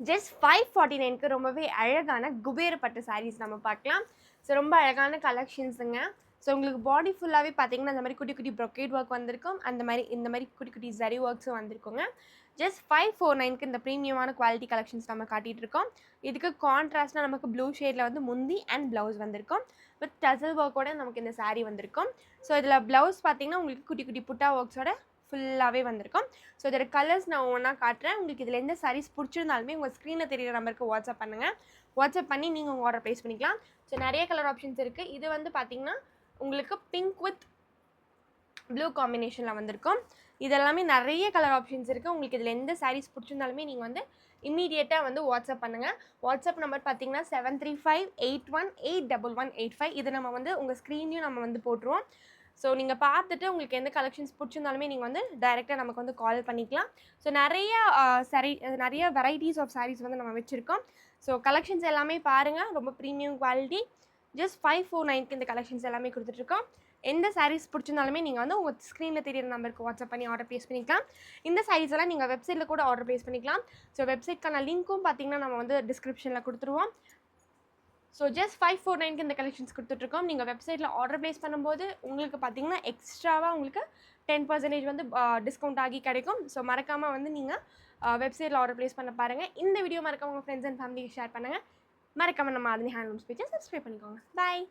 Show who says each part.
Speaker 1: Just 549க்கு ரொம்பவே அழகான குபேர பட்டு சாரீஸ் நம்ம பார்க்கலாம். ஸோ ரொம்ப அழகான கலெக்ஷன்ஸுங்க. ஸோ உங்களுக்கு பாடி ஃபுல்லாகவே பார்த்தீங்கன்னா அந்த மாதிரி குட்டி குட்டி ப்ரொக்கேட் ஒர்க் வந்திருக்கும். இந்த மாதிரி குட்டி குட்டி ஜரி ஒர்க்ஸும் வந்திருக்குங்க. ஜஸ்ட் 549க்கு இந்த ப்ரீமியமான குவாலிட்டி கலெக்ஷன்ஸ் நம்ம காட்டிகிட்டு இருக்கோம். இதுக்கு கான்ட்ராஸ்ட்டாக நமக்கு ப்ளூ ஷேடில் வந்து முந்தி அண்ட் ப்ளவுஸ் வந்திருக்கும். வித் டசல் ஒர்க்கோட நமக்கு இந்த சாரீ வந்திருக்கும். ஸோ இதில் ப்ளவுஸ் பார்த்தீங்கன்னா உங்களுக்கு குட்டி குட்டி புட்டா ஒர்க்ஸோட ஃபுல்லாகவே வந்திருக்கும். ஸோ இதோட கலர்ஸ் நான் ஒவ்வொன்றா காட்டுறேன். உங்களுக்கு இதில் எந்த சாரீஸ் பிடிச்சிருந்தாலுமே உங்கள் ஸ்க்ரீனில் தெரியிற நம்பருக்கு வாட்ஸ்அப் பண்ணுங்கள். வாட்ஸ்அப் பண்ணி நீங்கள் உங்கள் ஆர்டர் ப்ளேஸ் பண்ணிக்கலாம். ஸோ நிறைய கலர் ஆப்ஷன்ஸ் இருக்குது. இது வந்து பார்த்திங்கன்னா உங்களுக்கு பிங்க் வித் ப்ளூ காம்பினேஷனில் வந்திருக்கும். இதெல்லாமே நிறைய கலர் ஆப்ஷன்ஸ் இருக்குது. உங்களுக்கு இதில் எந்த சாரீஸ் பிடிச்சிருந்தாலுமே நீங்கள் வந்து இம்மீடியட்டாக வந்து வாட்ஸ்அப் பண்ணுங்கள். வாட்ஸ்அப் நம்பர் பார்த்தீங்கன்னா 7358181185. இது நம்ம வந்து உங்கள் ஸ்க்ரீன்லையும் நம்ம வந்து போட்டுருவோம். ஸோ நீங்கள் பார்த்துட்டு உங்களுக்கு எந்த கலெக்ஷன்ஸ் பிடிச்சிருந்தாலுமே நீங்கள் வந்து டைரெக்டாக நமக்கு வந்து கால் பண்ணிக்கலாம். ஸோ நிறைய வெரைட்டிஸ் ஆஃப் சாரீஸ் வந்து நம்ம வச்சுருக்கோம். ஸோ கலெக்ஷன்ஸ் எல்லாமே பாருங்கள். ரொம்ப ப்ரீமியம் குவாலிட்டி. ஜஸ்ட் 549க்கு இந்த கலெக்ஷன்ஸ் எல்லாமே கொடுத்துட்ருக்கோம். எந்த சாரீஸ் பிடிச்சிருந்தாலுமே நீங்கள் வந்து உங்கள் ஸ்க்ரீனில் தெரியிற நம்பருக்கு வாட்ஸ்அப் பண்ணி ஆர்டர் ப்ளேஸ் பண்ணிக்கலாம். இந்த சாரீஸ் எல்லாம் நீங்கள் வெப்சைட்டில் கூட ஆர்டர் ப்ளேஸ் பண்ணிக்கலாம். ஸோ வெப்சைட்க்கான லிங்க்கும் பார்த்தீங்கன்னா நம்ம வந்து டிஸ்கிரிப்ஷனில் கொடுத்துருவோம். ஸோ ஜஸ்ட் 549க்கு இந்த கலெக்ஷன்ஸ் கொடுத்துட்ருக்கோம். நீங்கள் வெப்சைட்டில் ஆர்டர் ப்ளேஸ் பண்ணும்போது உங்களுக்கு பார்த்தீங்கன்னா எக்ஸ்ட்ராவாக உங்களுக்கு 10% வந்து டிஸ்கவுண்ட் ஆகி கிடைக்கும். ஸோ மறக்காமல் வந்து நீங்கள் வெப்சைட்டில் ஆர்டர் ப்ளேஸ் பண்ண பாருங்கள். இந்த வீடியோ மறக்காம உங்கள் ஃப்ரெண்ட்ஸ் அண்ட் ஃபேமிலிக்கு ஷேர் பண்ணுங்கள். மறக்காமல் நம்ம ஆதினி ஹேண்ட்லூம்ஸ் பேஜை சப்ஸ்கிரைப் பண்ணிக்கோங்க. பாய்.